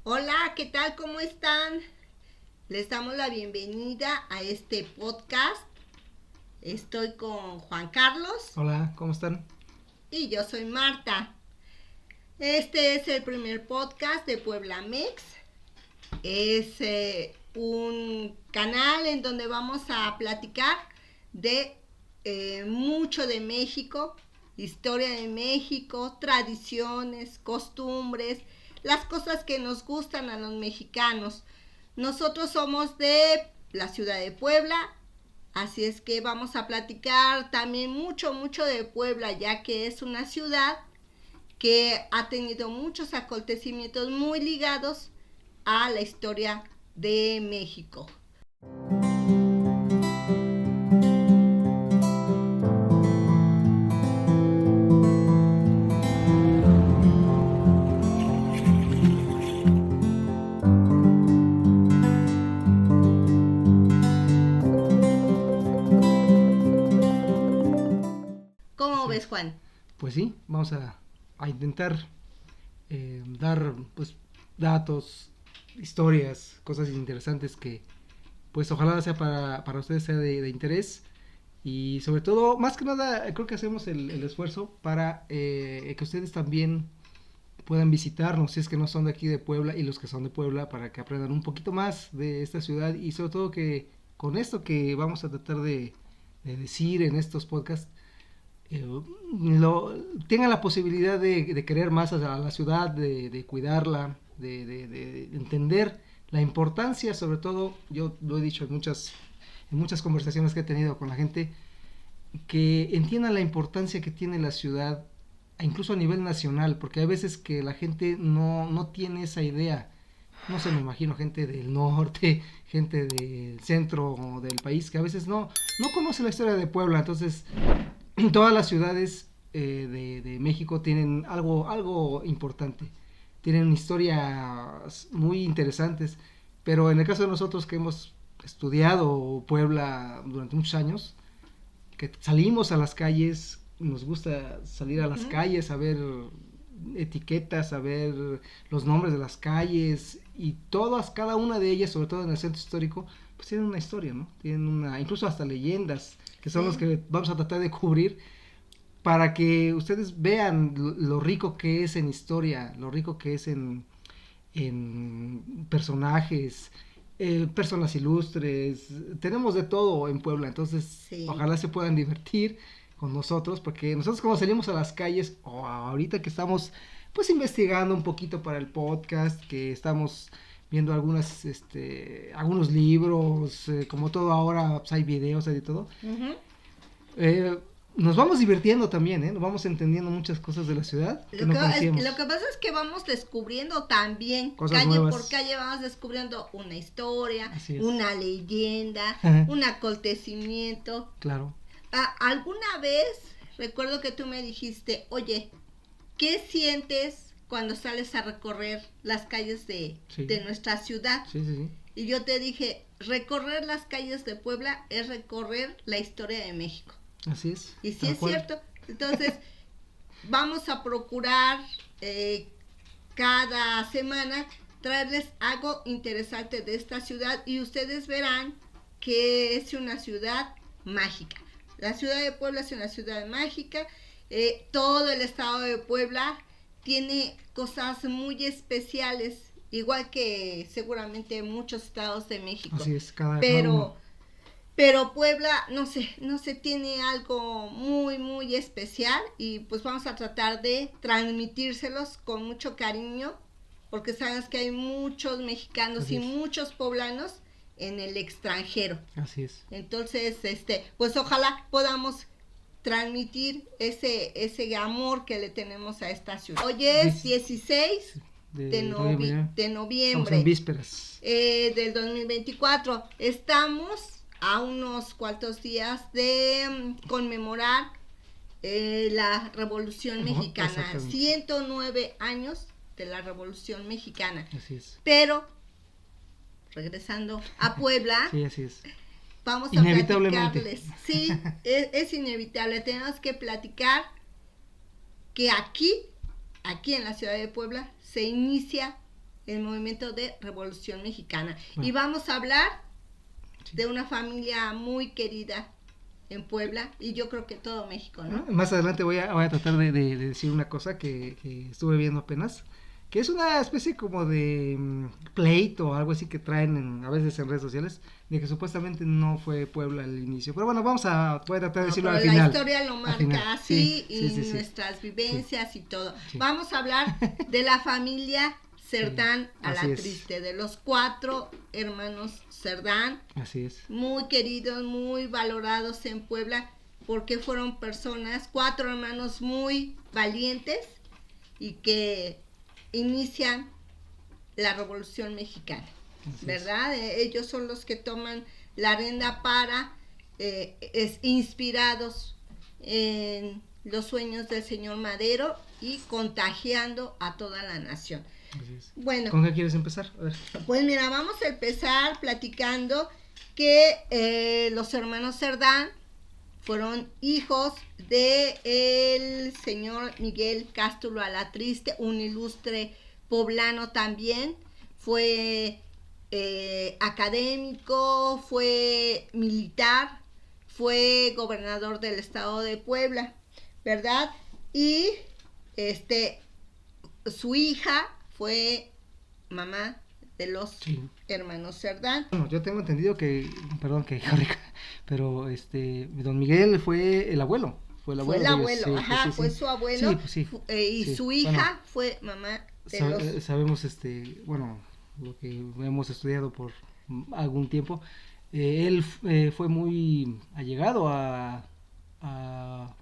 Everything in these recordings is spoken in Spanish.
Hola, ¿qué tal? ¿Cómo están? Les damos la bienvenida a este podcast. Estoy con Juan Carlos Hola, ¿cómo están? y yo soy Marta. Este es el primer podcast de Puebla Mex. Es un canal en donde vamos a platicar de mucho de México, historia de México, tradiciones, costumbres, las cosas que nos gustan a los mexicanos. Nosotros somos de la ciudad de Puebla, así es que vamos a platicar también mucho de Puebla, ya que es una ciudad que ha tenido muchos acontecimientos muy ligados a la historia de México. ¿Cómo Así ves, es. Juan? Pues sí, vamos a intentar dar pues datos, historias, cosas interesantes que pues ojalá sea para ustedes sea de interés y sobre todo, más que nada, creo que hacemos el esfuerzo para que ustedes también puedan visitarnos si es que no son de aquí de Puebla y los que son de Puebla para que aprendan un poquito más de esta ciudad y sobre todo que con esto que vamos a tratar de decir en estos podcasts eh, tengan la posibilidad de querer más a la ciudad, de cuidarla, de entender la importancia, sobre todo, yo lo he dicho en muchas conversaciones que he tenido con la gente, que entiendan la importancia que tiene la ciudad, incluso a nivel nacional, porque hay veces que la gente no tiene esa idea. No sé, me imagino gente del norte, gente del centro del país que a veces no conoce la historia de Puebla, entonces todas las ciudades de México tienen algo importante, tienen historias muy interesantes, pero en el caso de nosotros que hemos estudiado Puebla durante muchos años, que salimos a las calles, nos gusta salir a las Uh-huh. calles a ver etiquetas, a ver los nombres de las calles y todas, cada una de ellas, sobre todo en el centro histórico, pues tienen una historia, ¿no? Tienen incluso hasta leyendas, que son los Sí. que vamos a tratar de cubrir para que ustedes vean lo rico que es en historia, lo rico que es en personajes, personas ilustres, tenemos de todo en Puebla, entonces Sí. ojalá se puedan divertir con nosotros, porque nosotros como salimos a las calles, o ahorita que estamos pues investigando un poquito para el podcast, que estamos viendo algunos libros, como todo ahora pues, hay videos, hay de todo, Uh-huh. eh, nos vamos divirtiendo también, ¿eh? Nos vamos entendiendo muchas cosas de la ciudad que no Lo conocíamos, que pasa es que vamos descubriendo también, cosas calle por nuevas, calle vamos descubriendo una historia, así es, una leyenda, un acontecimiento. claro, ¿Alguna vez recuerdo que tú me dijiste, oye, qué sientes cuando sales a recorrer las calles sí, de nuestra ciudad? sí, Y yo te dije, recorrer las calles de Puebla es recorrer la historia de México. así es, Y sí tal es cual, cierto. Entonces, vamos a procurar cada semana traerles algo interesante de esta ciudad y ustedes verán que es una ciudad mágica. La ciudad de Puebla es una ciudad mágica. Todo el estado de Puebla tiene cosas muy especiales, igual que seguramente muchos estados de México. así es, cada uno, Pero Puebla, no sé, tiene algo muy especial y pues vamos a tratar de transmitírselos con mucho cariño, porque sabes que hay muchos mexicanos así y es, muchos poblanos en el extranjero. así es, Entonces, pues ojalá podamos transmitir ese amor que le tenemos a esta ciudad. Hoy es 16 de noviembre, de estamos en noviembre vísperas, del 2024. Estamos a unos cuantos días de conmemorar la Revolución Mexicana, exactamente, 109 años de la Revolución Mexicana. así es, Pero, regresando a Puebla, sí, así es, vamos a inevitablemente, platicarles. Sí, es inevitable, tenemos que platicar que aquí en la ciudad de Puebla, se inicia el movimiento de Revolución Mexicana. Bueno. Y vamos a hablar de una familia muy querida en Puebla y yo creo que todo México, ¿no? Más adelante voy a tratar de decir una cosa que estuve viendo apenas, que es una especie como de pleito o algo así que traen a veces en redes sociales, de que supuestamente no fue Puebla al inicio. Pero bueno, voy a tratar de decirlo al final. La historia lo marca así, y sí. nuestras vivencias y todo. Sí. Vamos a hablar de la familia Cerdán a la así es. Triste, de los 4 hermanos Cerdán. Así es. Muy queridos, muy valorados en Puebla, porque fueron personas, 4 hermanos muy valientes y que inician la Revolución Mexicana, Así ¿verdad? Ellos son los que toman la rienda para, inspirados en los sueños del señor Madero y contagiando a toda la nación. Así es. Bueno, ¿con qué quieres empezar? A ver. pues mira, vamos a empezar platicando que los hermanos Cerdán fueron hijos de el señor Miguel Cástulo Alatriste, un ilustre poblano también. Fue académico, fue militar, fue gobernador del estado de Puebla, ¿verdad? Y su hija fue mamá de los hermanos Cerdán. Bueno, yo tengo entendido que, perdón que corrija, pero don Miguel fue el abuelo. Fue el abuelo, Sí, fue su abuelo. Y su hija fue mamá de los... Sabemos, bueno, lo que hemos estudiado por algún tiempo, él fue muy allegado a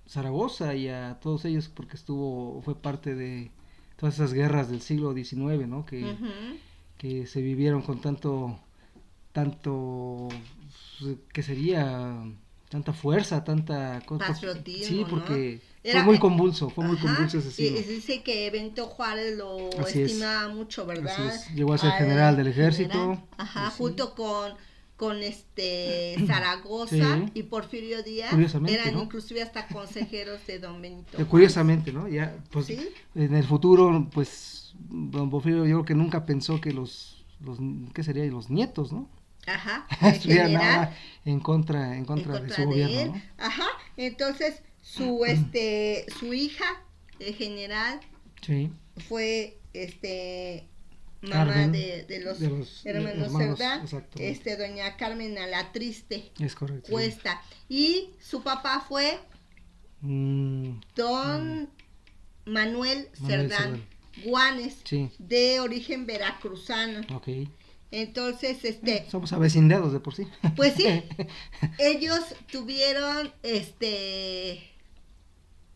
Zaragoza y a todos ellos porque fue parte de todas esas guerras del siglo XIX, ¿no? Que se vivieron con tanto, ¿qué sería? Tanta fuerza, tanta cosa. Patriotismo, sí, porque ¿no? fue muy convulso ese siglo. Y dice que Benito Juárez lo Así estimaba mucho, ¿verdad? Así es. Llegó a ser general del ejército. Junto con Zaragoza y Porfirio Díaz, eran ¿no? inclusive hasta consejeros de don Benito Juárez. Curiosamente, ¿no? Ya, pues, ¿sí? En el futuro, pues, don Porfirio yo creo que nunca pensó que ¿qué sería? Los nietos, ¿no? Estuvieran nada en contra de su gobierno, ¿no? Entonces su hija, el general, fue mamá Carmen, de los hermanos Cerdán, doña Carmen Alatriste. Es correcto. Cuesta. Y su papá fue don Manuel Cerdán Guanes, de origen veracruzano. Entonces, somos avecindados de por sí. Pues sí, ellos tuvieron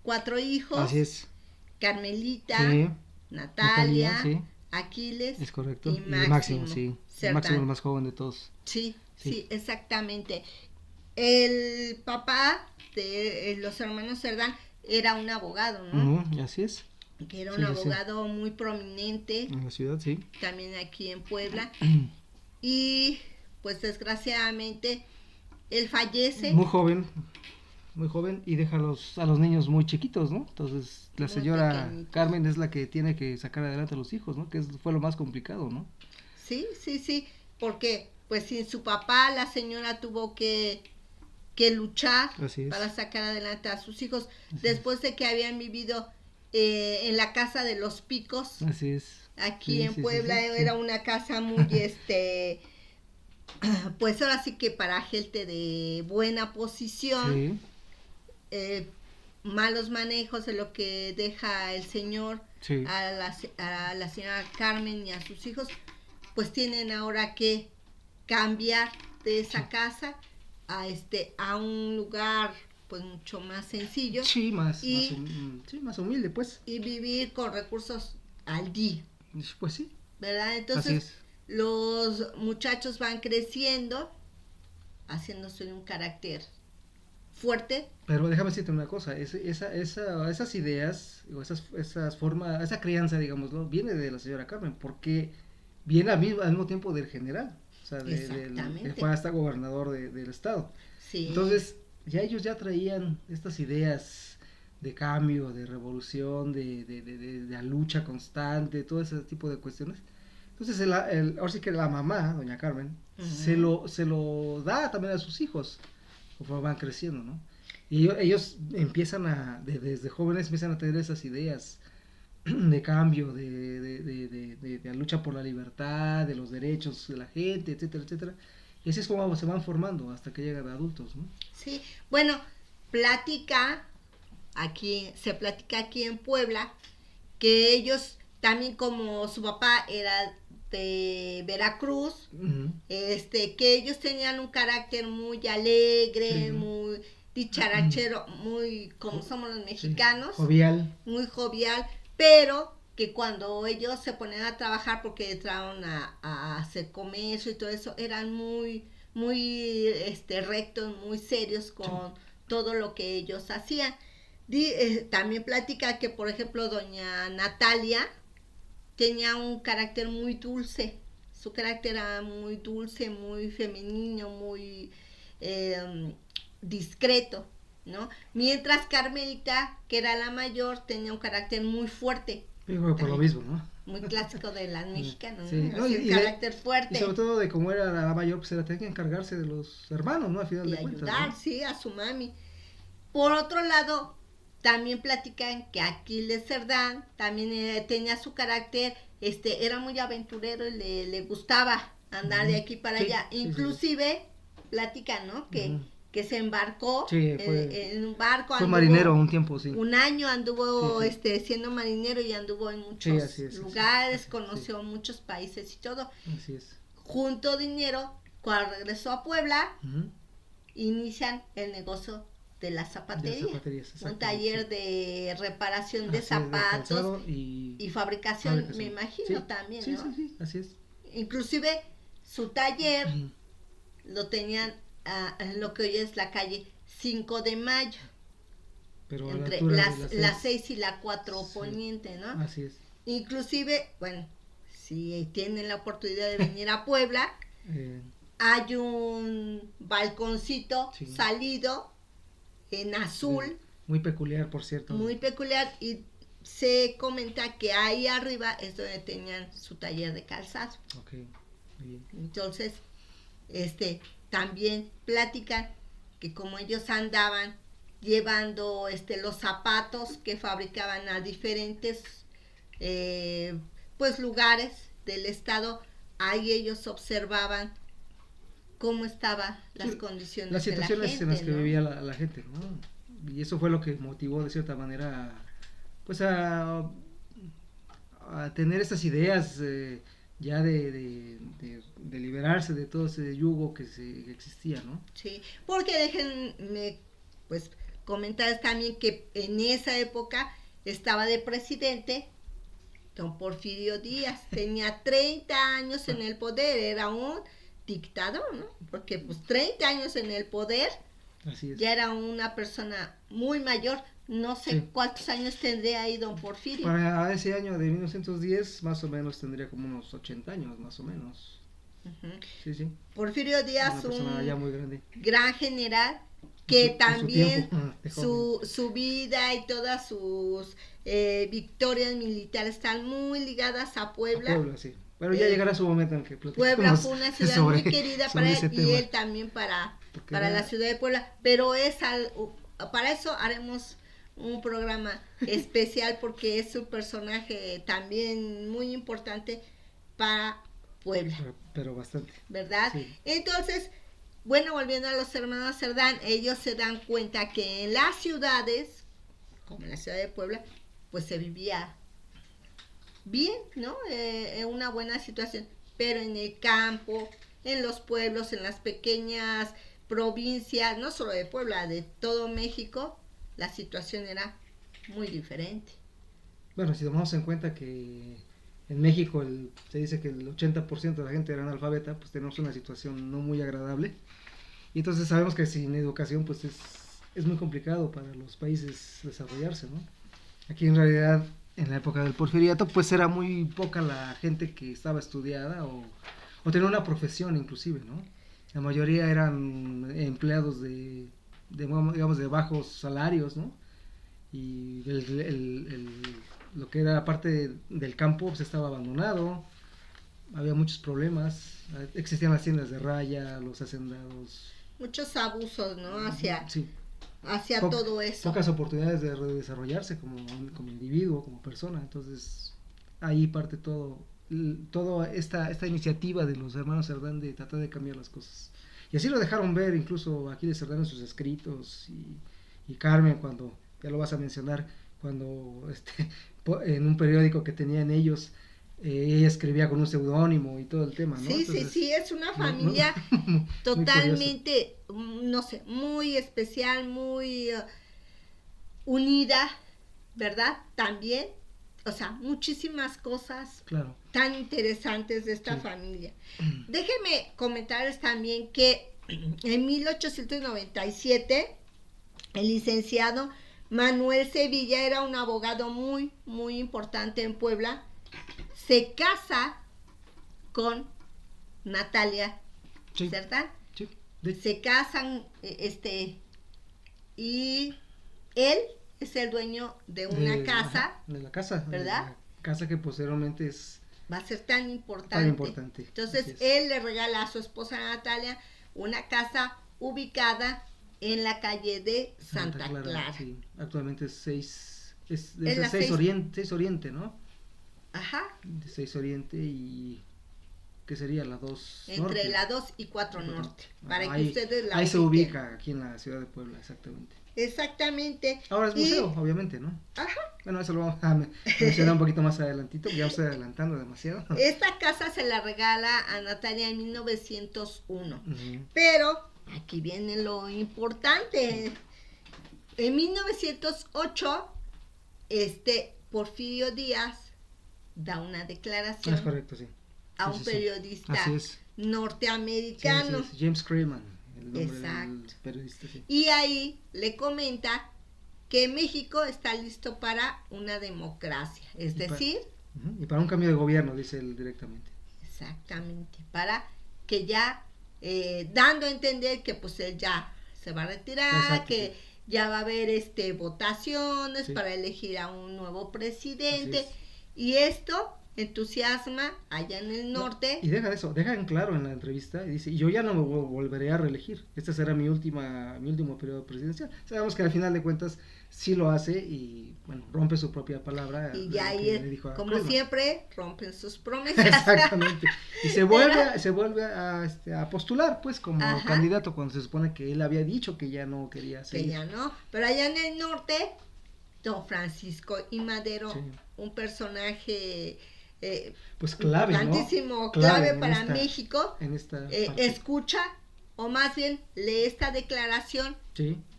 4 hijos. Así es. Carmelita, Natalia, Aquiles, es correcto. Y Máximo. El Máximo, el más joven de todos. Sí, exactamente. El papá de los hermanos Cerdán era un abogado, ¿no? Así es. Que era un abogado muy prominente. En la ciudad, sí. También aquí en Puebla. Y pues desgraciadamente él fallece. Muy joven y deja a los niños muy chiquitos, ¿no? Entonces la señora Carmen es la que tiene que sacar adelante a los hijos, ¿no? Que fue lo más complicado, ¿no? Sí, porque pues sin su papá la señora tuvo que luchar para sacar adelante a sus hijos. Después de que habían vivido en la casa de los Picos. Así es. Aquí en Puebla era una casa muy pues ahora sí que para gente de buena posición. Malos manejos de lo que deja el señor a la señora Carmen y a sus hijos, pues tienen ahora que cambiar de esa casa a un lugar pues mucho más sencillo, más humilde, pues, y vivir con recursos al día, pues sí, ¿verdad? Entonces los muchachos van creciendo, haciéndose de un carácter fuerte. Pero déjame decirte una cosa, esas ideas, o esas formas, esa crianza, digámoslo, viene de la señora Carmen, porque viene al mismo tiempo del general, o sea, que fue hasta gobernador del estado. Sí. Entonces, ellos ya traían estas ideas de cambio, de revolución, de la lucha constante, todo ese tipo de cuestiones. Entonces, ahora sí que la mamá, doña Carmen, se lo da también a sus hijos, conforme van creciendo, ¿no? Y ellos empiezan desde jóvenes empiezan a tener esas ideas de cambio, de la lucha por la libertad, de los derechos de la gente, etcétera, etcétera. Y así es como se van formando hasta que llegan a adultos, ¿no? Sí, bueno, se platica aquí en Puebla que ellos también, como su papá era de Veracruz, que ellos tenían un carácter muy alegre, sí, muy dicharachero, muy como somos los mexicanos, sí, jovial, muy jovial, pero que cuando ellos se ponían a trabajar, porque entraron a hacer comercio y todo eso, eran muy rectos, muy serios con todo lo que ellos hacían. También platica que, por ejemplo, doña Natalia tenía un carácter muy dulce. Su carácter era muy dulce, muy femenino, muy discreto, ¿no? Mientras Carmelita, que era la mayor, tenía un carácter muy fuerte. Yo por lo mismo, ¿no? Muy clásico de las mexicanas, sí, ¿no? Así, carácter fuerte. Y sobre todo de cómo era la mayor, pues era tener que encargarse de los hermanos, ¿no? Al final y de cuentas, ayudar, ¿no? Sí, a su mami. Por otro lado, también platican que Aquiles Cerdán también tenía su carácter, era muy aventurero y le gustaba andar de aquí para allá. Inclusive, platican, ¿no? Que se embarcó en un barco. Fue marinero un tiempo, sí. Un año anduvo siendo marinero y anduvo en muchos lugares, conoció muchos países y todo. Así es. Juntó dinero, cuando regresó a Puebla, inician el negocio de la zapatería, un taller de reparación de zapatos y fabricación, me imagino, también, ¿no? Sí, así es. Inclusive su taller lo tenían en lo que hoy es la calle 5 de Mayo, pero entre la 6 y la 4 poniente, ¿no? Así es. Inclusive, bueno, si tienen la oportunidad de venir a Puebla, hay un balconcito salido en azul. Muy peculiar, por cierto. Muy peculiar, y se comenta que ahí arriba es donde tenían su taller de calzado. Ok, muy bien. Entonces, también platican que como ellos andaban llevando los zapatos que fabricaban a diferentes lugares del estado, ahí ellos observaban cómo estaban las condiciones, las situaciones de la gente, en las que ¿no? vivía la gente, ¿no? Y eso fue lo que motivó de cierta manera pues a tener estas ideas ya de liberarse de todo ese yugo que existía, ¿no? Sí, porque déjenme pues comentar también que en esa época estaba de presidente don Porfirio Díaz, tenía 30 años en el poder, era un dictador, ¿no? Porque pues 30 años en el poder, así es, ya era una persona muy mayor, no sé cuántos años tendría ahí don Porfirio. Para ese año de 1910 más o menos tendría como unos 80 años, más o menos. Sí. Porfirio Díaz, un ya muy grande, gran general, que también su vida y todas sus victorias militares están muy ligadas a Puebla. A Puebla, sí. Pero ya llegará su momento en que Puebla fue una ciudad muy querida para él y él también para la ciudad de Puebla. Pero para eso haremos un programa especial porque es un personaje también muy importante para Puebla. Pero bastante. ¿Verdad? Sí. Entonces, bueno, volviendo a los hermanos Cerdán, ellos se dan cuenta que en las ciudades, como en la ciudad de Puebla, pues se vivía bien, ¿no? En una buena situación, pero en el campo, en los pueblos, en las pequeñas provincias, no solo de Puebla, de todo México, la situación era muy diferente. Bueno, si tomamos en cuenta que en México se dice que el 80% de la gente era analfabeta, pues tenemos una situación no muy agradable. Y entonces sabemos que sin educación pues es muy complicado para los países desarrollarse, ¿no? Aquí en realidad, en la época del porfiriato, pues era muy poca la gente que estaba estudiada o tenía una profesión inclusive, ¿no? La mayoría eran empleados digamos, de bajos salarios, ¿no? y lo que era parte del campo pues estaba abandonado, había muchos problemas, existían las tiendas de raya, los hacendados. Muchos abusos, ¿no? Hacia Sí, todo eso. pocas oportunidades de desarrollarse como individuo, como persona. Entonces ahí parte toda esta iniciativa de los hermanos Cerdán de tratar de cambiar las cosas. Y así lo dejaron ver incluso Aquiles Cerdán en sus escritos, y Carmen, cuando ya lo vas a mencionar, cuando en un periódico que tenían ellos, ella escribía con un seudónimo y todo el tema, ¿no? Sí, Entonces, sí, es una familia totalmente, no sé, muy especial, muy unida, ¿verdad? También, o sea, muchísimas cosas claro, tan interesantes de esta sí. familia. Déjenme comentarles también que en 1897 el licenciado Manuel Sevilla era un abogado muy, muy importante en Puebla. Se casa con Natalia Cerdán. Sí. Se casan, y él es el dueño de una casa. De la casa, ¿verdad? La casa que posteriormente va a ser tan importante. Entonces él le regala a su esposa Natalia una casa ubicada en la calle de Santa Clara. Sí, actualmente es 6 Oriente, ¿no? Ajá. 6 Oriente y ¿qué sería? La 2 Entre Norte. la 2 y 4 Norte. Para ahí, que ustedes la ahí se ubica aquí en la ciudad de Puebla, exactamente. Exactamente. Ahora es museo, obviamente, ¿no? Ajá. Bueno, eso lo vamos a mencionar un poquito más adelantito, porque ya estoy adelantando demasiado. Esta casa se la regala a Natalia en 1901. Pero aquí viene lo importante. En 1908, Porfirio Díaz da una declaración. Es correcto, sí. A un periodista norteamericano. Sí. James Creeman, el nombre del periodista, sí. Y ahí le comenta que México está listo para una democracia, es decir... Y para un cambio de gobierno, dice él directamente. Exactamente, para que ya, dando a entender que pues él ya se va a retirar, que ya va a haber votaciones para elegir a un nuevo presidente, y esto entusiasma allá en el norte. Y deja en claro en la entrevista, y dice, yo ya no me volveré a reelegir, este será mi último periodo presidencial. Sabemos que al final de cuentas sí lo hace y bueno, rompe su propia palabra. Y ya ahí, como siempre, rompen sus promesas. Exactamente. Y se vuelve a postular pues como candidato cuando se supone que él había dicho que ya no quería seguir. Que ya no, pero allá en el norte, don Francisco I. Madero, un personaje pues clave, importantísimo, ¿no? clave para México, en esta escucha, o más bien lee esta declaración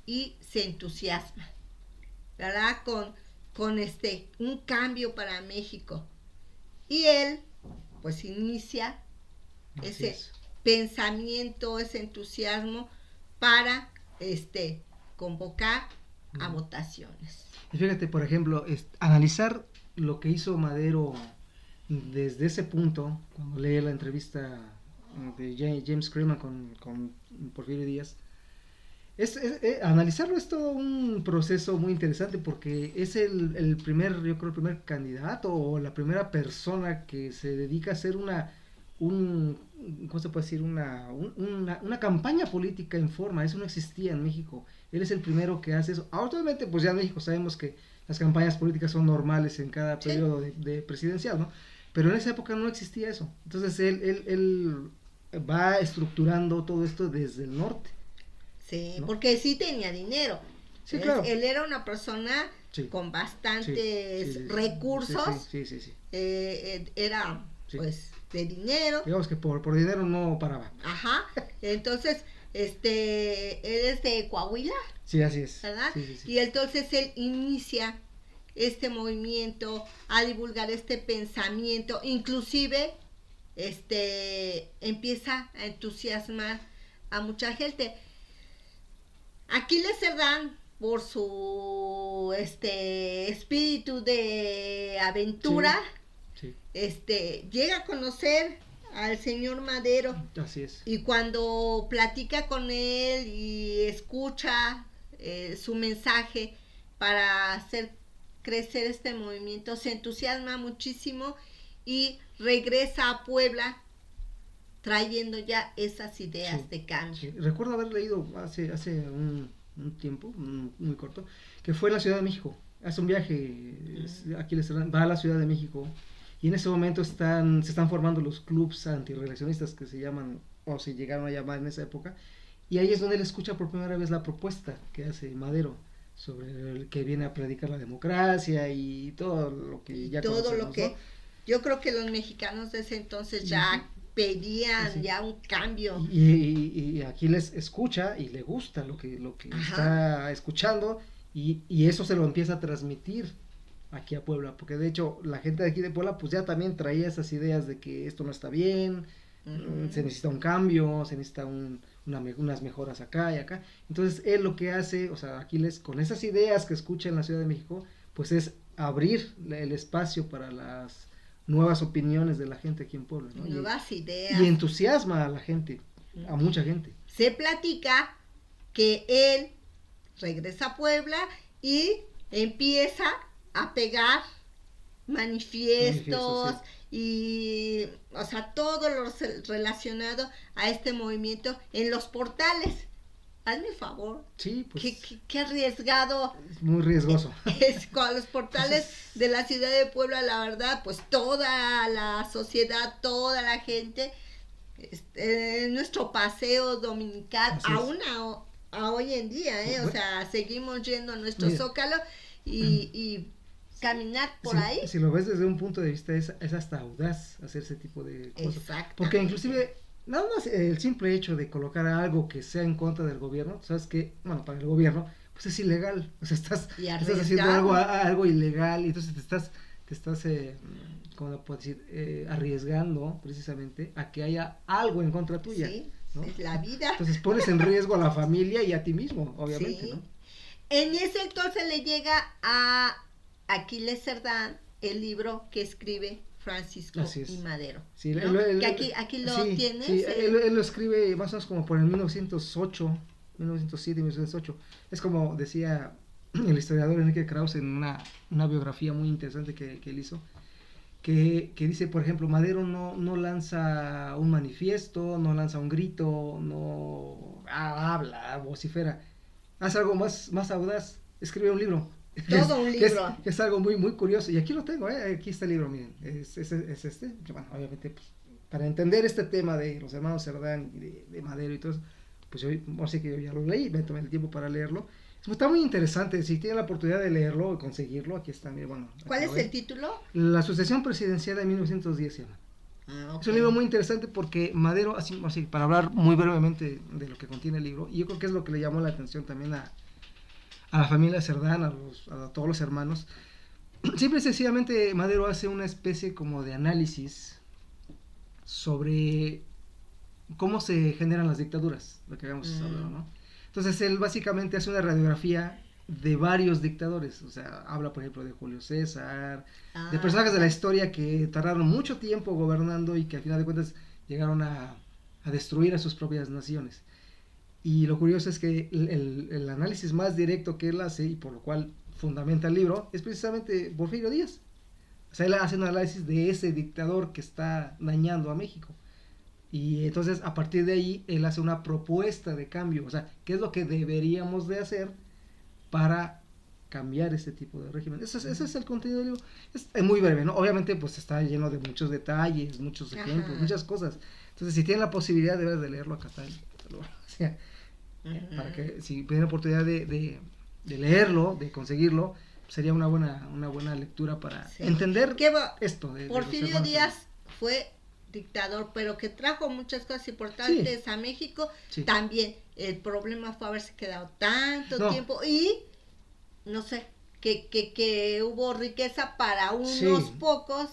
y se entusiasma, ¿verdad? Con un cambio para México. Y él pues inicia ese pensamiento, ese entusiasmo para convocar a votaciones. Y fíjate, por ejemplo, analizar lo que hizo Madero desde ese punto, cuando lee la entrevista de James Creeman con Porfirio Díaz, analizarlo es todo un proceso muy interesante porque es el primer candidato o la primera persona que se dedica a hacer ¿cómo se puede decir? Una campaña política en forma. Eso no existía en México. Él es el primero que hace eso. Actualmente, pues ya en México sabemos que las campañas políticas son normales en cada periodo de presidencial, ¿no? Pero en esa época no existía eso. Entonces él va estructurando todo esto desde el norte. Sí, ¿no? Porque sí tenía dinero. Sí, claro. Él era una persona con bastantes recursos. Sí. Era, pues, de dinero. Digamos que por dinero no paraba. Ajá. Entonces, él es de Coahuila. Sí, así es. ¿Verdad? Sí. Y entonces él inicia este movimiento, a divulgar este pensamiento, inclusive empieza a entusiasmar a mucha gente. Aquiles Cerdán, por su espíritu de aventura, llega a conocer al señor Madero. Así es. Y cuando platica con él y escucha su mensaje para hacer crecer este movimiento, se entusiasma muchísimo y regresa a Puebla trayendo ya esas ideas de cambio. Sí. Recuerdo haber leído hace un tiempo, muy corto, que fue en la Ciudad de México. Hace un viaje, va a la Ciudad de México y en ese momento se están formando los clubs antirreeleccionistas que se llaman, o se llegaron a llamar en esa época, y ahí es donde él escucha por primera vez la propuesta que hace Madero sobre el que viene a predicar la democracia y todo lo que ya todo conocemos, lo que ¿no? yo creo que los mexicanos de ese entonces ya pedían ya un cambio. Y aquí les escucha y le gusta lo que está escuchando y eso se lo empieza a transmitir aquí a Puebla, porque de hecho la gente de aquí de Puebla pues ya también traía esas ideas de que esto no está bien, se necesita un cambio, se necesita unas mejoras acá y acá. Entonces él lo que hace, o sea, Aquiles, con esas ideas que escucha en la Ciudad de México, pues es abrir el espacio para las nuevas opiniones de la gente aquí en Puebla, ¿no? Nuevas ideas. Y entusiasma a la gente, a mucha gente. Se platica que él regresa a Puebla y empieza a pegar manifiestos y, o sea, todo lo relacionado a este movimiento en los portales. Hazme un favor. Sí, pues. Qué arriesgado. Es muy riesgoso. Es con los portales de la ciudad de Puebla, la verdad, pues toda la sociedad, toda la gente, nuestro paseo dominical, aún a hoy en día, o sea, seguimos yendo a nuestro Zócalo y caminar por ahí. Si lo ves desde un punto de vista, es hasta audaz hacer ese tipo de cosas. Exacto. Porque inclusive, nada más el simple hecho de colocar algo que sea en contra del gobierno, sabes que, bueno, para el gobierno, pues es ilegal. O sea, estás haciendo algo ilegal y entonces te estás ¿cómo lo puedo decir? Arriesgando precisamente a que haya algo en contra tuya. Sí, ¿no? es la vida. Entonces pones en riesgo a la familia y a ti mismo, obviamente, ¿no? En ese entonces le llega a Aquiles Cerdán el libro que escribe Francisco y Madero. Sí, ¿no? Que aquí lo tienes. Sí, él lo escribe más o menos como por el 1907, 1908. Es como decía el historiador Enrique Krauss en una biografía muy interesante que él hizo, que dice, por ejemplo, Madero no lanza un manifiesto, no lanza un grito, no habla, vocifera, hace algo más audaz, escribe un libro. Todo un libro. Que es algo muy, muy curioso. Y aquí lo tengo, aquí está el libro, miren. Es este. Bueno, obviamente, pues, para entender este tema de los hermanos Cerdán y de Madero y todo eso, pues yo ya lo leí, me tomé el tiempo para leerlo. Está muy interesante. Si tienen la oportunidad de leerlo o conseguirlo, aquí está. Bueno, ¿cuál es el título? La sucesión presidencial de 1910 se llama. Okay. Es un libro muy interesante porque Madero, así para hablar muy brevemente de lo que contiene el libro, y yo creo que es lo que le llamó la atención también a la familia Cerdán, a todos los hermanos. Simple y sencillamente Madero hace una especie como de análisis sobre cómo se generan las dictaduras, lo que habíamos hablado, ¿no? Entonces él básicamente hace una radiografía de varios dictadores, o sea, habla por ejemplo de Julio César, de personajes de la historia que tardaron mucho tiempo gobernando y que al final de cuentas llegaron a destruir a sus propias naciones. Y lo curioso es que el análisis más directo que él hace, y por lo cual fundamenta el libro, es precisamente Porfirio Díaz. O sea, él hace un análisis de ese dictador que está dañando a México. Y entonces, a partir de ahí, él hace una propuesta de cambio. O sea, ¿qué es lo que deberíamos de hacer para cambiar este tipo de régimen? Ese es el contenido del libro. Es muy breve, ¿no? Obviamente, pues está lleno de muchos detalles, muchos ejemplos, muchas cosas. Entonces, si tienen la posibilidad de leerlo, acá está. O sea, para que si tienen la oportunidad de leerlo, de conseguirlo, sería una buena lectura para entender esto. Porfirio Díaz fue dictador, pero que trajo muchas cosas importantes a México. También el problema fue haberse quedado tanto tiempo y no sé, que hubo riqueza para unos pocos.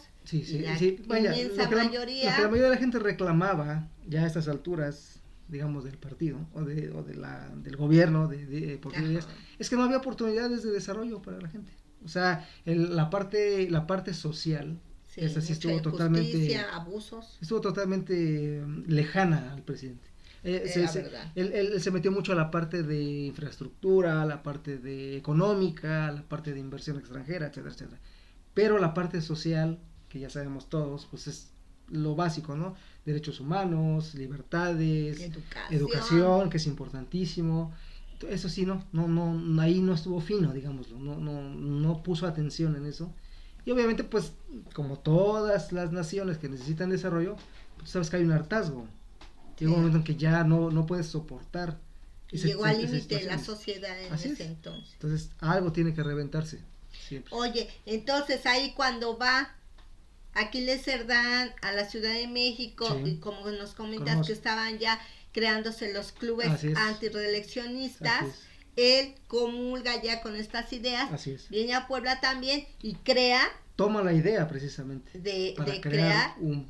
Vaya, inmensa mayoría. Lo que la mayoría de la gente reclamaba ya a estas alturas, digamos, del partido o del gobierno de Porfirio Díaz, es que no había oportunidades de desarrollo para la gente. O sea, la parte social, esa sí estuvo totalmente abusos. Estuvo totalmente lejana al presidente. verdad. Él se metió mucho a la parte de infraestructura, a la parte de económica, a la parte de inversión extranjera, etcétera, etcétera. Pero la parte social, que ya sabemos todos, pues es lo básico, ¿no? Derechos humanos, libertades, educación, que es importantísimo. Eso sí, no, ahí no estuvo fino, digámoslo, no puso atención en eso. Y obviamente, pues, como todas las naciones que necesitan desarrollo, pues sabes que hay un hartazgo. Llega un momento en que ya no puedes soportar. Llegó al límite la sociedad en ese entonces. Entonces, algo tiene que reventarse. Siempre. Oye, entonces ahí cuando va Aquiles Cerdán a la Ciudad de México, y como nos comentas que estaban ya creándose los clubes antireeleccionistas, él comulga ya con estas ideas, viene a Puebla también y toma la idea precisamente de crear un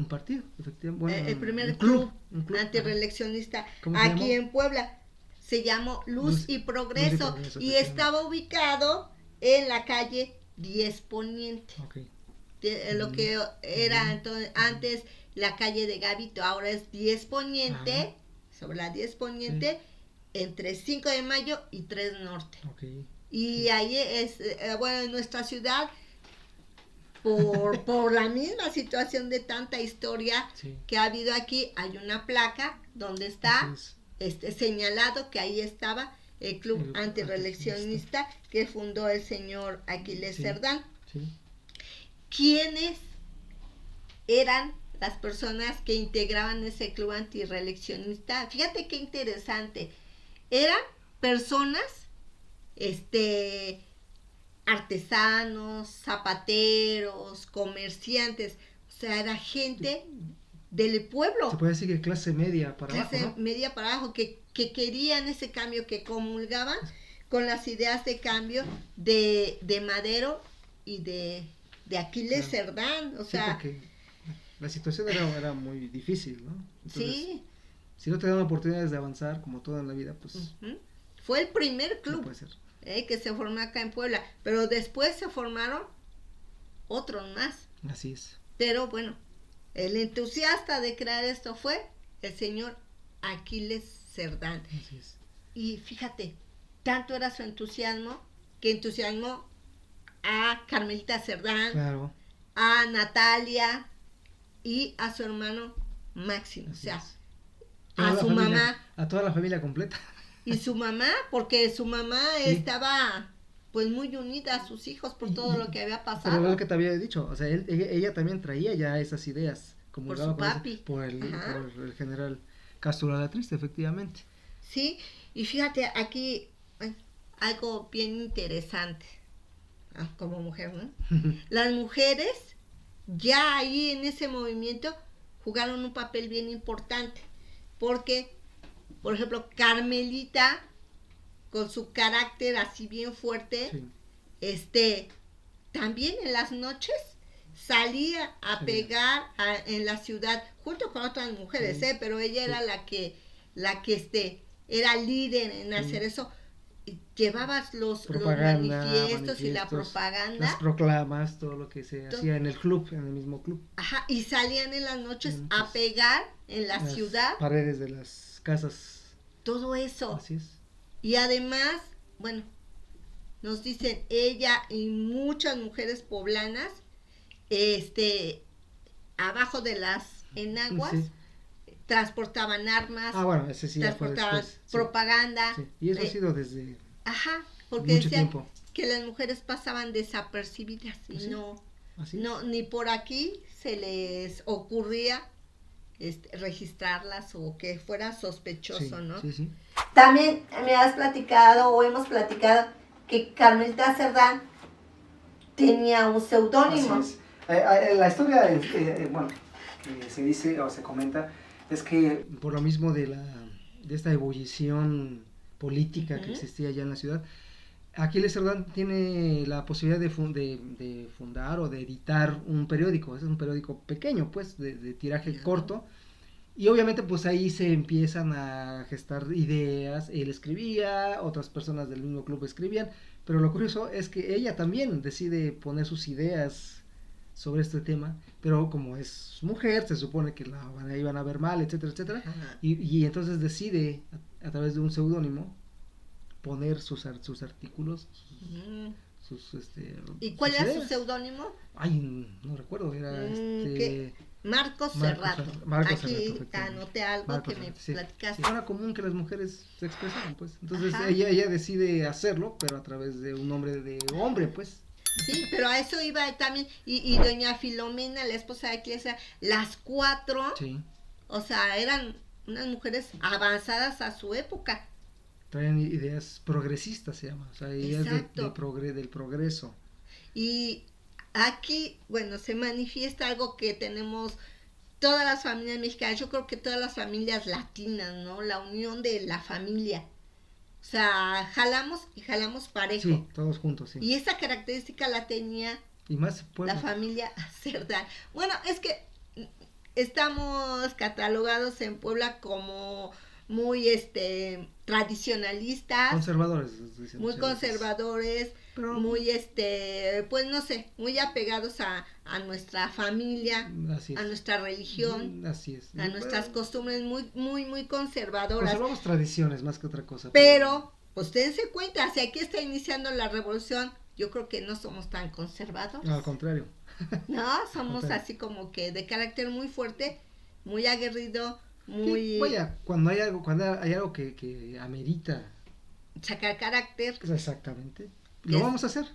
partido, efectivamente. Bueno, el primer club antireeleccionista aquí en Puebla. Se llamó Luz y Progreso, y estaba ubicado en la calle 10 Poniente. Lo que era entonces, antes la calle de Gavito, ahora es 10 Poniente, sobre la 10 Poniente, entre 5 de Mayo y 3 Norte. Y ahí es, bueno, en nuestra ciudad, por la misma situación de tanta historia que ha habido aquí, hay una placa donde está señalado que ahí estaba el club antireeleccionista que fundó el señor Aquiles Cerdán. ¿Quiénes eran las personas que integraban ese club antireeleccionista? Fíjate qué interesante. Eran personas, artesanos, zapateros, comerciantes, o sea, era gente del pueblo. Se puede decir que clase media para abajo, clase media para abajo, que querían ese cambio, que comulgaban con las ideas de cambio de Madero y de Aquiles Cerdán, o sea... porque la situación era muy difícil, ¿no? Entonces, si no te dan oportunidades de avanzar, como todo en la vida, pues... Fue el primer club. No puede ser. Que se formó acá en Puebla, pero después se formaron otros más. Así es. Pero bueno, el entusiasta de crear esto fue el señor Aquiles Cerdán. Así es. Y fíjate, tanto era su entusiasmo que entusiasmó a Carmelita Cerdán, a Natalia y a su hermano Máximo, así o sea, es. a su mamá. A toda la familia completa. Y su mamá, porque su mamá estaba pues muy unida a sus hijos por todo lo que había pasado. Pero lo que te había dicho, o sea, ella también traía ya esas ideas. Por su papi. Por el general Castro la Triste, efectivamente. Sí, y fíjate, aquí algo bien interesante, como mujer, ¿no? Las mujeres ya ahí en ese movimiento jugaron un papel bien importante, porque por ejemplo, Carmelita, con su carácter así bien fuerte, también en las noches salía a pegar en la ciudad, junto con otras mujeres, pero ella era la que era líder en hacer eso. Llevabas los manifiestos y la propaganda. Las proclamas, todo lo que se hacía en el club, en el mismo club. Ajá, y salían en las noches a pegar en la ciudad. Paredes de las casas. Todo eso. Así es. Y además, bueno, nos dicen ella y muchas mujeres poblanas, abajo de las enaguas, transportaban armas, ese sí transportaban propaganda. Sí. Y eso ha sido desde porque mucho decían tiempo. Que las mujeres pasaban desapercibidas y no, ni por aquí se les ocurría registrarlas o que fuera sospechoso, ¿no? Sí. También me has platicado o hemos platicado que Carmelita Cerdán tenía un seudónimo. La historia, que se dice o se comenta, es que por lo mismo de esta ebullición política que existía allá en la ciudad, Aquiles Cerdán tiene la posibilidad de fundar o de editar un periódico. Es un periódico pequeño, pues, de tiraje corto. Y obviamente pues ahí se empiezan a gestar ideas. Él escribía, otras personas del mismo club escribían. Pero lo curioso es que ella también decide poner sus ideas sobre este tema, pero como es mujer, se supone que iban a ver mal, etcétera, etcétera, Ajá. y entonces decide, a través de un seudónimo, poner sus artículos, Mm. sus, ¿Y cuál sus era su ideas. seudónimo? Ay, no recuerdo, era ¿Qué? Marcos Serrato. Marcos Serrato, Aquí efectivamente. anoté algo Marcos que me Serrato, sí. platicaste. Sí, era común que las mujeres se expresaran, pues. Entonces Ajá. ella decide hacerlo, pero a través de un nombre de hombre, pues. Sí, pero a eso iba también. Y doña Filomena, la esposa de Clesia, las cuatro, Sí. o sea, eran unas mujeres avanzadas a su época. Traían ideas progresistas, se llama. O sea, ideas Exacto. del progreso. Y aquí, bueno, se manifiesta algo que tenemos todas las familias mexicanas, yo creo que todas las familias latinas, ¿no? La unión de la familia. O sea, jalamos y jalamos parejo. Sí, todos juntos, sí. Y esa característica la tenía Y más Puebla. la familia Cerdán. Bueno, es que estamos catalogados en Puebla como muy tradicionalistas, Conservadores, muy conservadores, pero, muy pues no sé, muy apegados a nuestra familia, así es. a nuestra religión, así es. a nuestras costumbres muy, muy, muy conservadoras. Conservamos tradiciones más que otra cosa. Pero, pues dense cuenta, si aquí está iniciando la revolución, yo creo que no somos tan conservadores. No, al contrario. No, somos así como que de carácter muy fuerte, muy aguerrido, muy... Vaya, cuando hay algo que amerita sacar carácter. Exactamente. Lo vamos a hacer.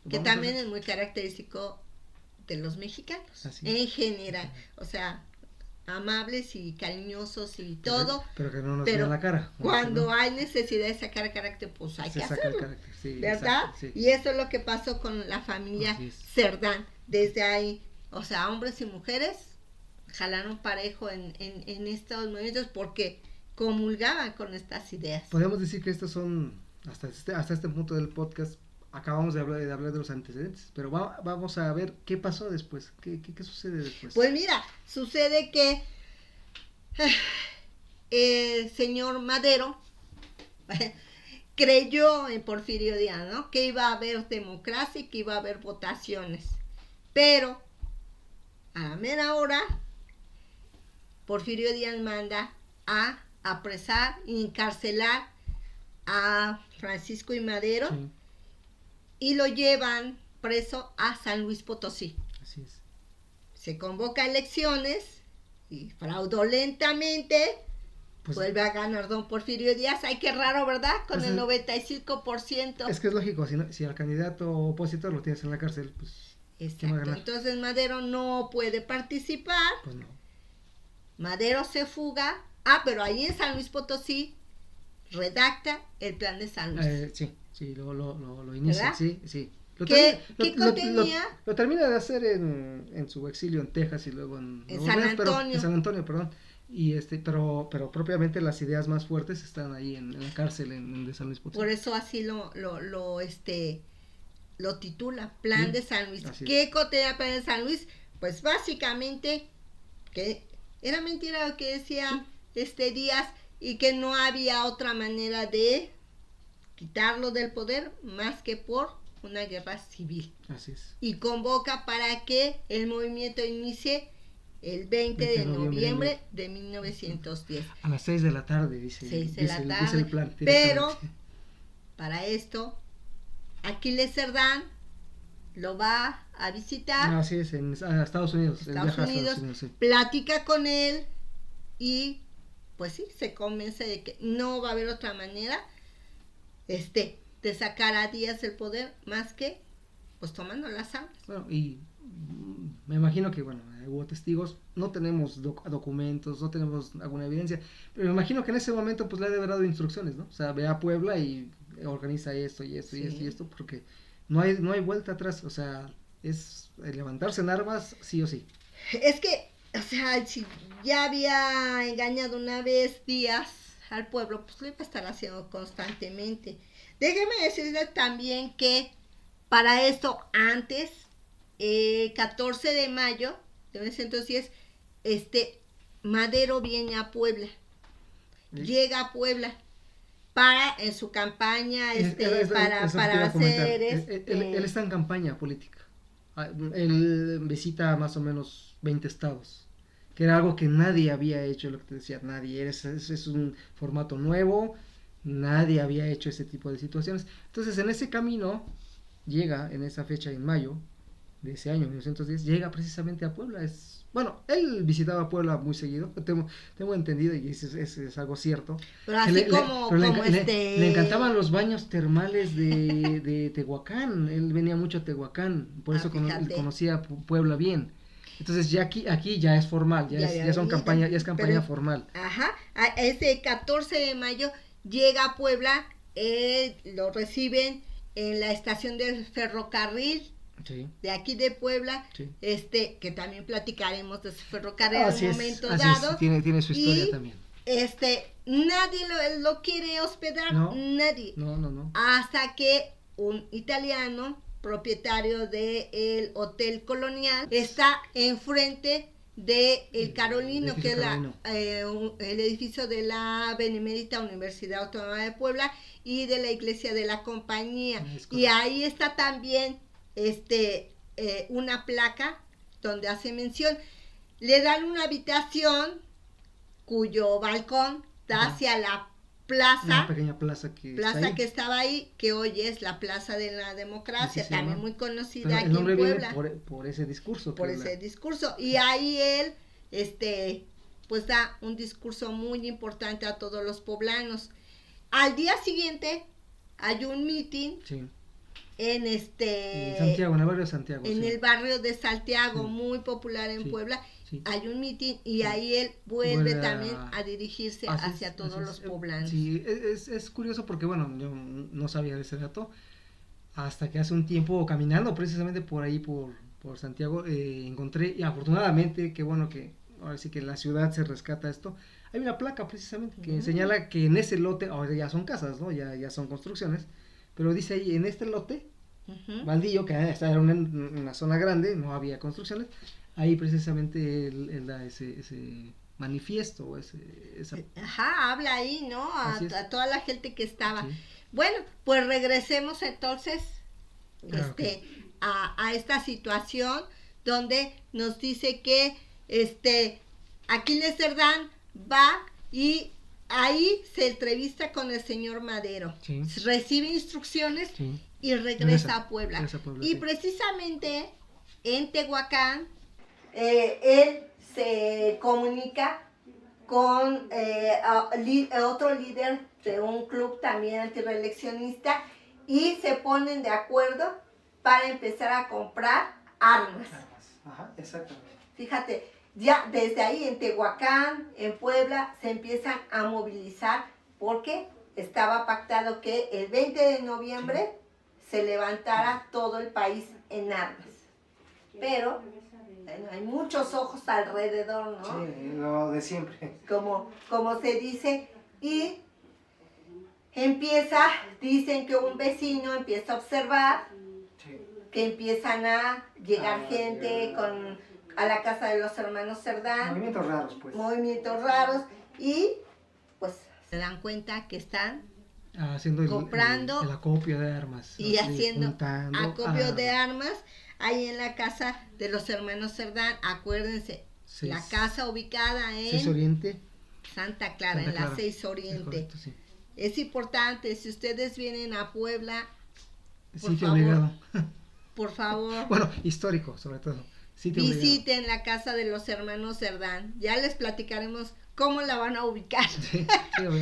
Que también es muy característico de los mexicanos. Así en general. O sea, amables y cariñosos y todo. Pero que no nos vean la cara. Cuando hay necesidad de sacar carácter, pues hay que hacerlo. Carácter, sí, ¿verdad? Exacto, sí. Y eso es lo que pasó con la familia Cerdán. Desde ahí, o sea, hombres y mujeres jalaron parejo en estos momentos porque comulgaban con estas ideas. Podemos decir que estos son, hasta este punto del podcast, acabamos de hablar de los antecedentes, pero vamos a ver qué pasó después, qué sucede después. Pues mira, sucede que el señor Madero creyó en Porfirio Díaz, ¿no? Que iba a haber democracia y que iba a haber votaciones. Pero a la mera hora, Porfirio Díaz manda a apresar y encarcelar a Francisco I. Madero y lo llevan preso a San Luis Potosí. Así es. Se convoca elecciones y fraudulentamente vuelve a ganar don Porfirio Díaz. Ay, qué raro, ¿verdad? Con el 95%. Es que es lógico, si al candidato opositor lo tienes en la cárcel, pues... Exacto. Entonces Madero no puede participar. Pues no. Madero se fuga. Pero ahí en San Luis Potosí redacta el plan de San Luis. Sí, lo inicia, ¿verdad? Sí. ¿Qué contenía? Lo termina de hacer en su exilio en Texas y luego en San Antonio. En San Antonio, perdón. Y pero propiamente las ideas más fuertes están ahí en la cárcel de San Luis Potosí. Por eso así lo titula Plan de San Luis. ¿Qué contenía Plan de San Luis? Pues básicamente que era mentira lo que decía Díaz y que no había otra manera de quitarlo del poder más que por una guerra civil. Así es. Y convoca para que el movimiento inicie el 20 de noviembre de 1910. A las 6 de la tarde, dice el plan. Pero para esto, Aquiles Cerdán lo va a visitar. Así es, a Estados Unidos. Estados Unidos, platica con él y pues sí, se convence de que no va a haber otra manera de sacar a Díaz del poder más que pues tomando las armas. Bueno, y me imagino que hubo testigos, no tenemos documentos, no tenemos alguna evidencia, pero me imagino que en ese momento pues le ha de haber dado instrucciones, ¿no? O sea, ve a Puebla y organiza esto y esto y esto y esto, porque no hay vuelta atrás, o sea, es levantarse en armas sí o sí. Es que, o sea, si ya había engañado una vez Díaz al pueblo, pues lo iba a estar haciendo constantemente. Déjeme decirles también que para esto antes, 14 de mayo de 1910, Madero viene a Puebla, llega a Puebla para en su campaña para hacer él está en campaña política Él visita más o menos 20 estados, que era algo que nadie había hecho, lo que te decía, nadie, es un formato nuevo, nadie había hecho ese tipo de situaciones. Entonces, en ese camino, llega en esa fecha, en mayo de ese año, 1910, llega precisamente a Puebla. Bueno, él visitaba Puebla muy seguido, tengo entendido, y es algo cierto. Pero así Pero le encantaban los baños termales de Tehuacán. Él venía mucho a Tehuacán, por eso conocía Puebla bien. Entonces ya aquí ya es formal, ya es campaña formal. Ajá, ese 14 de mayo llega a Puebla, lo reciben en la estación del ferrocarril. Sí. De aquí de Puebla, Sí. Que también platicaremos de ese ferrocarril en un momento dado. Tiene su historia y, también. Nadie lo quiere hospedar, nadie. No. Hasta que un italiano, propietario del Hotel Colonial, está enfrente de El Carolino, que es el edificio de la Benemérita Universidad Autónoma de Puebla y de la Iglesia de la Compañía. Y ahí está también una placa donde hace mención. Le dan una habitación cuyo balcón da hacia la plaza, una pequeña plaza que estaba ahí, que hoy es la Plaza de la Democracia, también muy conocida aquí en Puebla. Por ese discurso. Y ahí él, pues da un discurso muy importante a todos los poblanos. Al día siguiente hay un meeting. Sí. En Santiago, en el barrio de Santiago. En el barrio de Santiago, muy popular en Puebla. Sí. Hay un mitin y ahí él vuelve también a dirigirse hacia todos los poblanos. Sí, es curioso porque, bueno, yo no sabía de ese dato hasta que hace un tiempo caminando precisamente por ahí, por Santiago, encontré, y afortunadamente, qué bueno que ahora sí que en la ciudad se rescata esto, hay una placa precisamente que señala que en ese lote, ahora ya son casas, ¿no? Ya son construcciones, pero dice ahí, en este lote, baldío, que era una zona grande, no había construcciones, ahí precisamente él da ese manifiesto, habla ahí, ¿no? A toda la gente que estaba. Sí. Bueno, pues regresemos entonces a esta situación donde nos dice que Aquiles Cerdán va y ahí se entrevista con el señor Madero, recibe instrucciones y regresa a Puebla. Y precisamente en Tehuacán, él se comunica con otro líder de un club también antireeleccionista y se ponen de acuerdo para empezar a comprar armas. Ajá, exactamente. Fíjate, ya desde ahí en Tehuacán, en Puebla, se empiezan a movilizar porque estaba pactado que el 20 de noviembre se levantara todo el país en armas. Pero bueno, hay muchos ojos alrededor, ¿no? Sí, lo de siempre. Como se dice, y dicen que un vecino empieza a observar, que empiezan a llegar gente a la casa de los hermanos Cerdán. Movimientos raros, pues. Movimientos raros, y pues se dan cuenta que están haciendo comprando el acopio de armas. Y haciendo acopio de armas ahí en la casa de los hermanos Cerdán. Acuérdense, la casa ubicada en 6 Oriente, Santa Clara, en la 6 Oriente. Correcto, sí. Es importante, si ustedes vienen a Puebla, sitio obligado. Por favor. Bueno, histórico sobre todo. Visiten la casa de los hermanos Cerdán. Ya les platicaremos cómo la van a ubicar. Sí,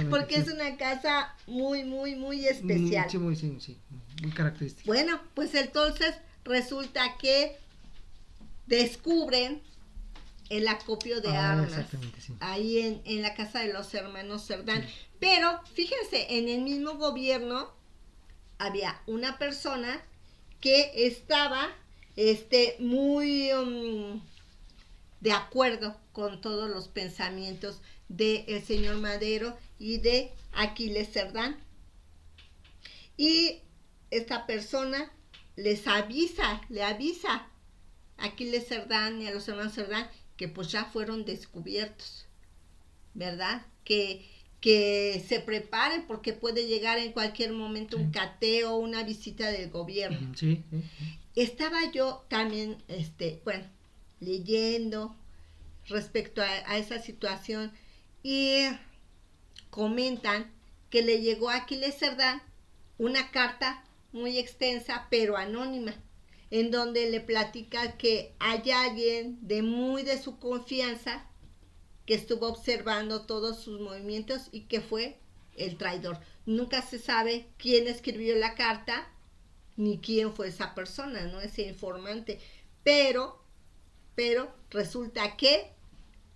porque es una casa muy, muy, muy especial. Sí, muy característica. Bueno, pues entonces resulta que descubren el acopio de armas ahí en la casa de los hermanos Cerdán. Sí. Pero fíjense, en el mismo gobierno había una persona que estaba muy de acuerdo con todos los pensamientos del señor Madero y de Aquiles Cerdán. Y esta persona le avisa a Aquiles Cerdán y a los hermanos Cerdán que pues ya fueron descubiertos, ¿verdad? Que se preparen porque puede llegar en cualquier momento un cateo, una visita del gobierno. Sí. estaba yo también, bueno, leyendo respecto a esa situación y comentan que le llegó a Aquiles Cerdán una carta muy extensa pero anónima, en donde le platica que hay alguien de su confianza que estuvo observando todos sus movimientos y que fue el traidor. Nunca se sabe quién escribió la carta ni quién fue esa persona, ¿no? Ese informante. Pero resulta que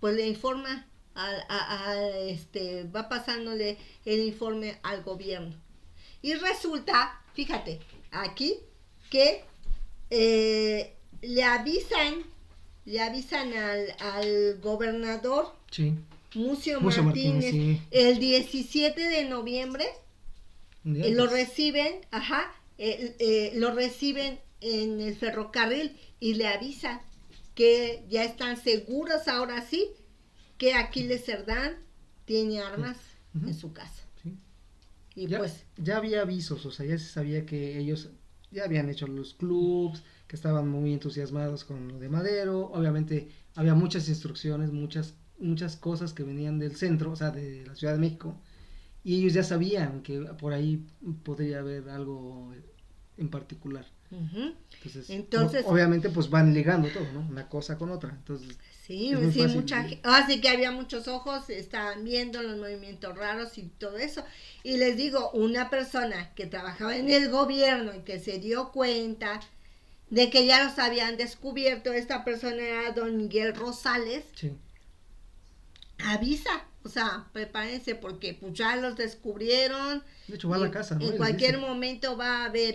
pues le informa va pasándole el informe al gobierno. Y resulta, fíjate, aquí que le avisan al gobernador Sí. Mucio Mucio Martínez, sí. el 17 de noviembre lo reciben, lo reciben en el ferrocarril y le avisan que ya están seguros ahora sí que Aquiles Cerdán tiene armas en su casa. Sí. Y ya, pues ya había avisos, o sea, ya se sabía que ellos ya habían hecho los clubs, que estaban muy entusiasmados con lo de Madero. Obviamente había muchas instrucciones, muchas cosas que venían del centro, o sea, de la Ciudad de México, y ellos ya sabían que por ahí podría haber algo en particular. Entonces obviamente pues van ligando todo, ¿no? Una cosa con otra. Entonces sí, así que había muchos ojos, estaban viendo los movimientos raros y todo eso. Y les digo, una persona que trabajaba en el gobierno y que se dio cuenta de que ya los habían descubierto, esta persona era don Miguel Rosales, sí. Avisa, o sea, prepárense porque pues ya los descubrieron. De hecho va a la casa, ¿no? En cualquier momento va a haber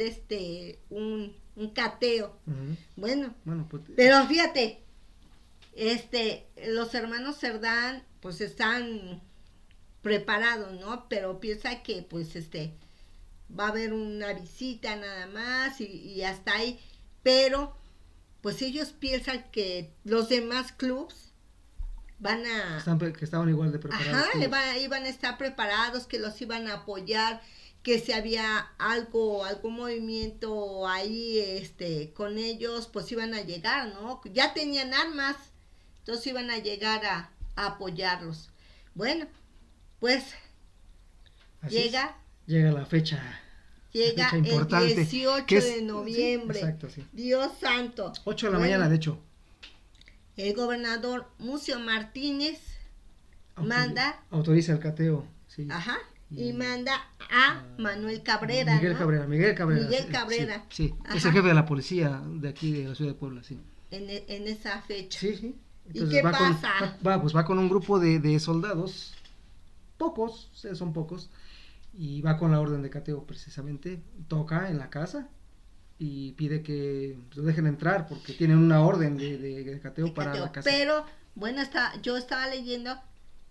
un cateo. Bueno, pues, pero fíjate, los hermanos Cerdán pues están preparados, ¿no? Pero piensa que pues va a haber una visita nada más y hasta ahí, pero pues ellos piensan que los demás clubs que estaban igual de preparados. Iban a estar preparados, que los iban a apoyar, que si había algún movimiento ahí con ellos, pues iban a llegar, ¿no? Ya tenían armas, entonces iban a llegar a apoyarlos. Bueno, pues llega la fecha. Llega el 18 de noviembre. Sí, exacto, sí. Dios santo. 8 de la mañana, de hecho. El gobernador Mucio Martínez autoriza el cateo, sí. Y manda a Manuel Cabrera. Miguel Cabrera. Miguel Cabrera. Sí. Es el jefe de la policía de aquí de la ciudad de Puebla, sí. En esa fecha. Sí. Entonces, ¿y qué pasa? Va con un grupo de soldados, pocos, son pocos, y va con la orden de cateo precisamente, toca en la casa y pide que lo dejen entrar porque tienen una orden de cateo para la casa. Pero, bueno, yo estaba leyendo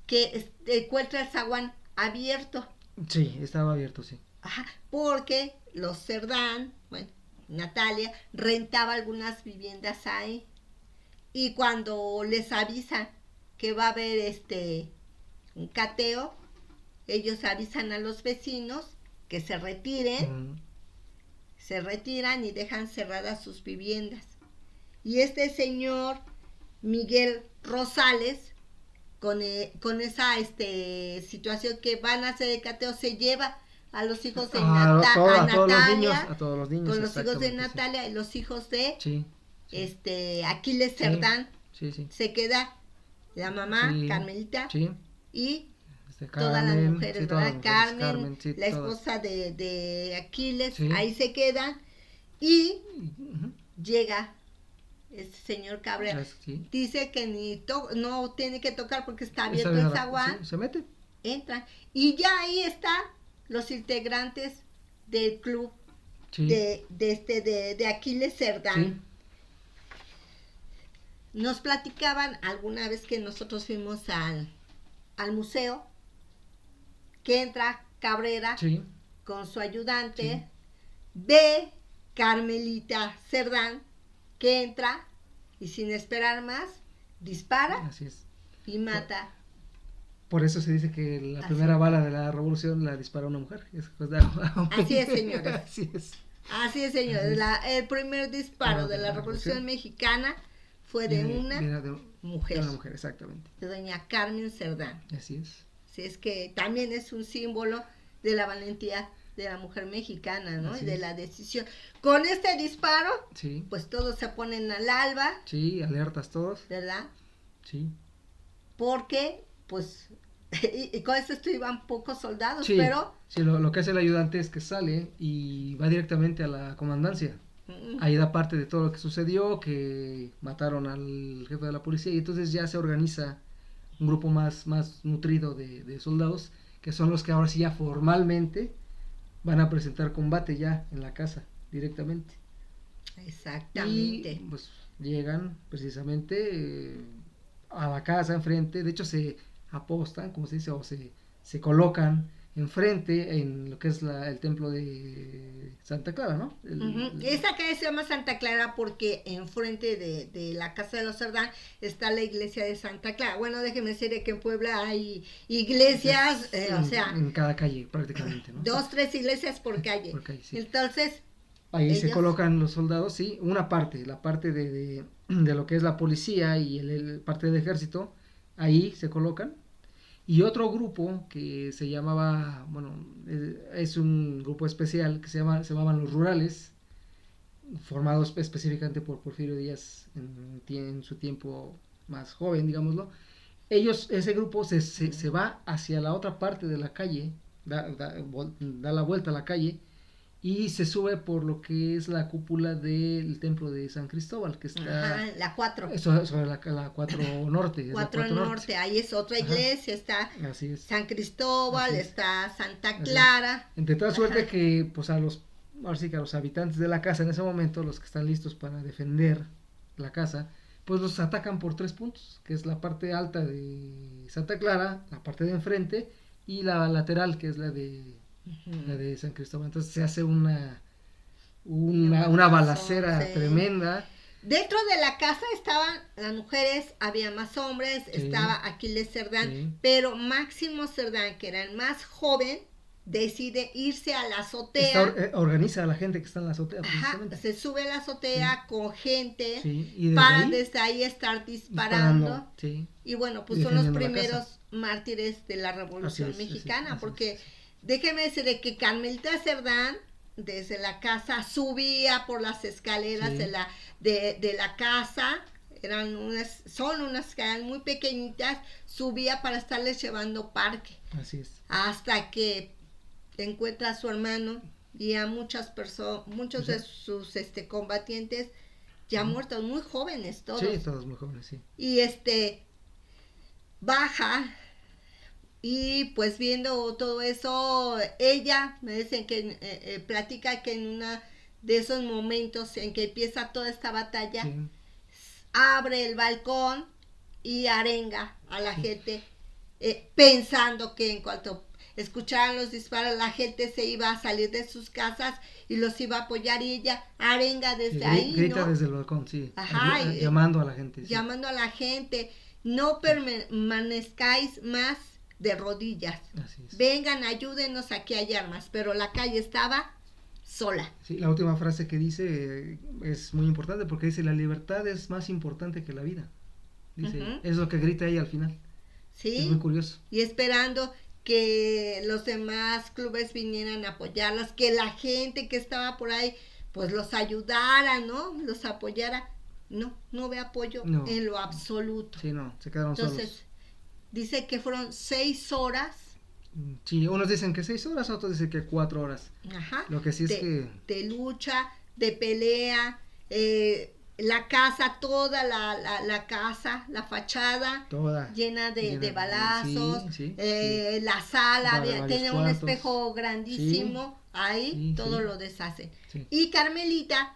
que encuentra el zaguán abierto. Sí, estaba abierto, sí. Porque los Cerdán, bueno, Natalia, rentaba algunas viviendas ahí. Y cuando les avisan que va a haber un cateo, ellos avisan a los vecinos que se retiren. Se retiran y dejan cerradas sus viviendas. Y este señor Miguel Rosales, con esa situación que van a hacer el cateo, se lleva a los hijos de Natalia, a todos los niños, con los hijos de Natalia y los hijos de Aquiles Cerdán. Sí. Se queda la mamá, Carmelita, y Carmen, todas las mujeres, ¿verdad? Carmen, la esposa de Aquiles, ahí se quedan y llega este señor Cabrera. Dice que no tiene que tocar porque está abierto el zaguán. Se mete. Entran y ya ahí están los integrantes del club de Aquiles Cerdán. Nos platicaban alguna vez que nosotros fuimos al museo, que entra Cabrera con su ayudante, ve Carmelita Cerdán que entra y sin esperar más dispara y mata. Por eso se dice que la primera bala de la revolución la dispara una mujer. Así es, señores. Así es. Así es, señor. Así es. El primer disparo de la Revolución Mexicana fue de una mujer. De una mujer, exactamente. De doña Carmen Cerdán. Así es. Así es que también es un símbolo de la valentía de la mujer mexicana, ¿no? Así y de es. la decisión. Con este disparo, Sí. pues todos se ponen al alba. Sí, alertas todos. ¿Verdad? Sí. Porque, pues, y con esto iban pocos soldados, Sí, pero... sí, lo que hace el ayudante es que sale y va directamente a la comandancia. Ahí da parte de todo lo que sucedió, que mataron al jefe de la policía, y entonces ya se organiza un grupo más nutrido de soldados, que son los que ahora sí ya formalmente van a presentar combate ya en la casa directamente. Exactamente. Y pues llegan precisamente a la casa enfrente, de hecho se apostan, como se dice, o se colocan enfrente en lo que es el templo de Santa Clara, ¿no? Esa calle se llama Santa Clara porque enfrente de la casa de los Cerdán está la iglesia de Santa Clara. Bueno, déjeme decirle que en Puebla hay iglesias, o sea... En cada calle prácticamente, ¿no? 2, 3 iglesias por calle. Por calle, sí. Entonces... Ahí se colocan los soldados, sí, una parte, la parte de lo que es la policía y parte del ejército, ahí se colocan. Y otro grupo que se llamaba, bueno, es un grupo especial que se llamaban los rurales, formados específicamente por Porfirio Díaz en su tiempo más joven, digámoslo. Ese grupo se va hacia la otra parte de la calle, da la vuelta a la calle, y se sube por lo que es la cúpula del templo de San Cristóbal, que está... Ajá, la 4. Sobre la 4 Norte. 4 Norte, ahí es otra iglesia, está Así es. San Cristóbal, Es. Está Santa Clara. Entre tal suerte que pues ahora sí que a los habitantes de la casa en ese momento, los que están listos para defender la casa, pues los atacan por 3 puntos, que es la parte alta de Santa Clara, la parte de enfrente, y la lateral, que es la de San Cristóbal. Entonces se hace una balacera tremenda. Dentro de la casa estaban las mujeres, había más hombres, estaba Aquiles Cerdán, pero Máximo Cerdán, que era el más joven, decide irse a la azotea. Organiza a la gente que está en la azotea. Ajá, se sube a la azotea con gente y para desde ahí estar disparando. Y bueno, pues son los primeros mártires de la Revolución Mexicana, porque déjeme decirle que Carmelita Cerdán desde la casa subía por las escaleras de la casa, son unas escaleras muy pequeñitas, subía para estarles llevando parque. Así es. Hasta que encuentra a su hermano y a muchos de sus combatientes ya muertos, muy jóvenes todos. Sí, todos muy jóvenes, sí. Y baja. Y pues viendo todo eso, ella me dicen que platica que en uno de esos momentos en que empieza toda esta batalla, abre el balcón y arenga a la gente, pensando que en cuanto escucharan los disparos, la gente se iba a salir de sus casas y los iba a apoyar, y ella arenga desde ahí, grita, ¿no? Desde el balcón, sí. Ajá, llamando a la gente. Llamando a la gente, no permanezcáis más de rodillas. Vengan, ayúdenos, aquí hay armas. Pero la calle estaba sola. Sí, la última frase que dice es muy importante, porque dice: la libertad es más importante que la vida. Dice, es lo que grita ella al final. Sí. Es muy curioso. Y esperando que los demás clubes vinieran a apoyarlas, que la gente que estaba por ahí pues los ayudara, ¿no? Los apoyara. No ve apoyo en lo absoluto. Sí, no, se quedaron solos. Dice que fueron 6 horas. Sí, unos dicen que 6 horas, otros dicen que 4 horas. Ajá. Lo que sí es que... De lucha, de pelea, la casa, toda la casa, la fachada, toda llena de balazos, la sala, tenía un espejo grandísimo, ahí todo lo deshacen. Sí. Y Carmelita,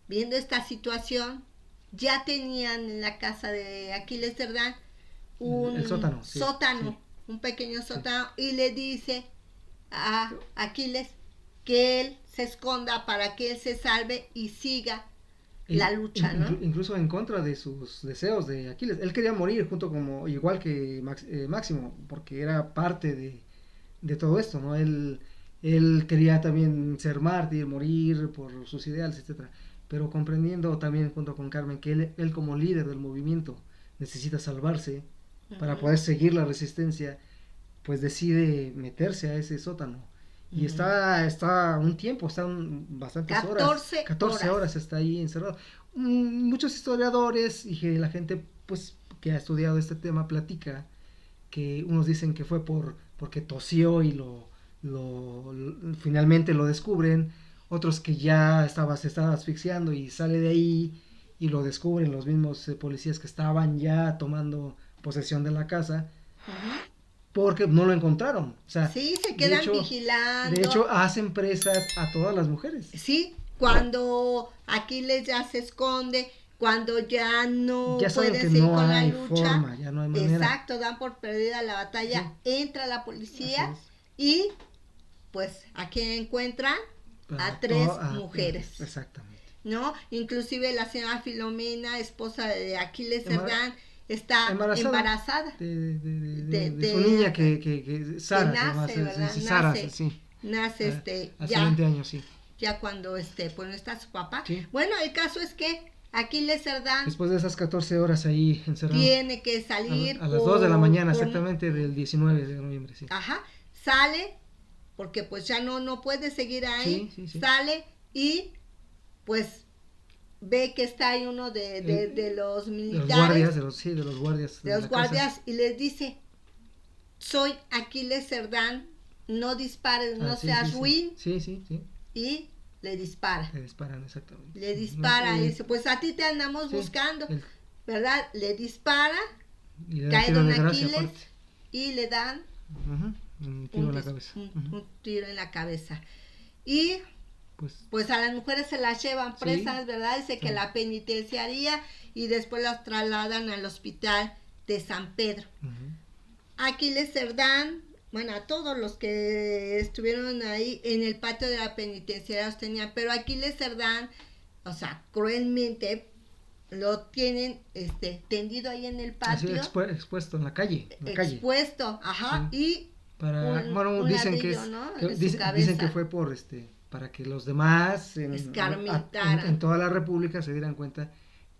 viendo esta situación, ya tenían en la casa de Aquiles Cerdán un sótano, un pequeño sótano, y le dice a Aquiles que él se esconda para que él se salve y siga la lucha, ¿no? Incluso en contra de sus deseos de Aquiles. Él quería morir igual que Máximo, porque era parte de todo esto, ¿no? Él Él quería también ser mártir, morir por sus ideales, etcétera. Pero comprendiendo también junto con Carmen que él como líder del movimiento necesita salvarse para poder seguir la resistencia, pues decide meterse a ese sótano. Y está un tiempo, bastantes 14 horas está ahí encerrado. Muchos historiadores y que la gente pues que ha estudiado este tema platica que unos dicen que fue porque tosió y finalmente lo descubren, otros que se estaba asfixiando y sale de ahí y lo descubren los mismos policías que estaban ya tomando posesión de la casa. Porque no lo encontraron. O sea, sí, se quedan vigilando. De hecho, hacen presas a todas las mujeres. Sí, cuando Aquiles ya se esconde, cuando ya no pueden seguir con la lucha. Forma, ya no hay manera. Exacto, dan por perdida la batalla, entra la policía y pues ¿a quién encuentran? A 3 mujeres. Exactamente. ¿No? Inclusive la señora Filomena, esposa de Aquiles Cerdán, está embarazada de su niña que Sara, nace, ¿verdad? Sara, nace hace 20 años, sí. Ya cuando pues no está su papá. Sí. Bueno, el caso es que Aquiles Cerdán, después de esas 14 horas ahí encerrado, tiene que salir a las 2 de la mañana exactamente del 19 de noviembre, sí. Ajá, sale porque pues ya no puede seguir ahí, sale y pues ve que está ahí uno de los militares, de los guardias y les dice: soy Aquiles Cerdán, no dispares, no seas ruin. Sí. Y le dispara. Le disparan, exactamente. Le dispara y dice: pues a ti te andamos buscando, ¿verdad? Le dispara, cae don Aquiles y le dan un tiro en la cabeza. Un tiro en la cabeza. Y pues a las mujeres se las llevan presas, ¿verdad? Dice que la penitenciaría y después las trasladan al hospital de San Pedro. Aquiles Cerdán, bueno, a todos los que estuvieron ahí en el patio de la penitenciaria los tenían, pero Aquiles Cerdán, o sea, cruelmente lo tienen tendido ahí en el patio. Así, expuesto en la calle. Expuesto, ajá, y dicen ladrillo, que ¿no? dicen que fue por para que los demás en toda la república se dieran cuenta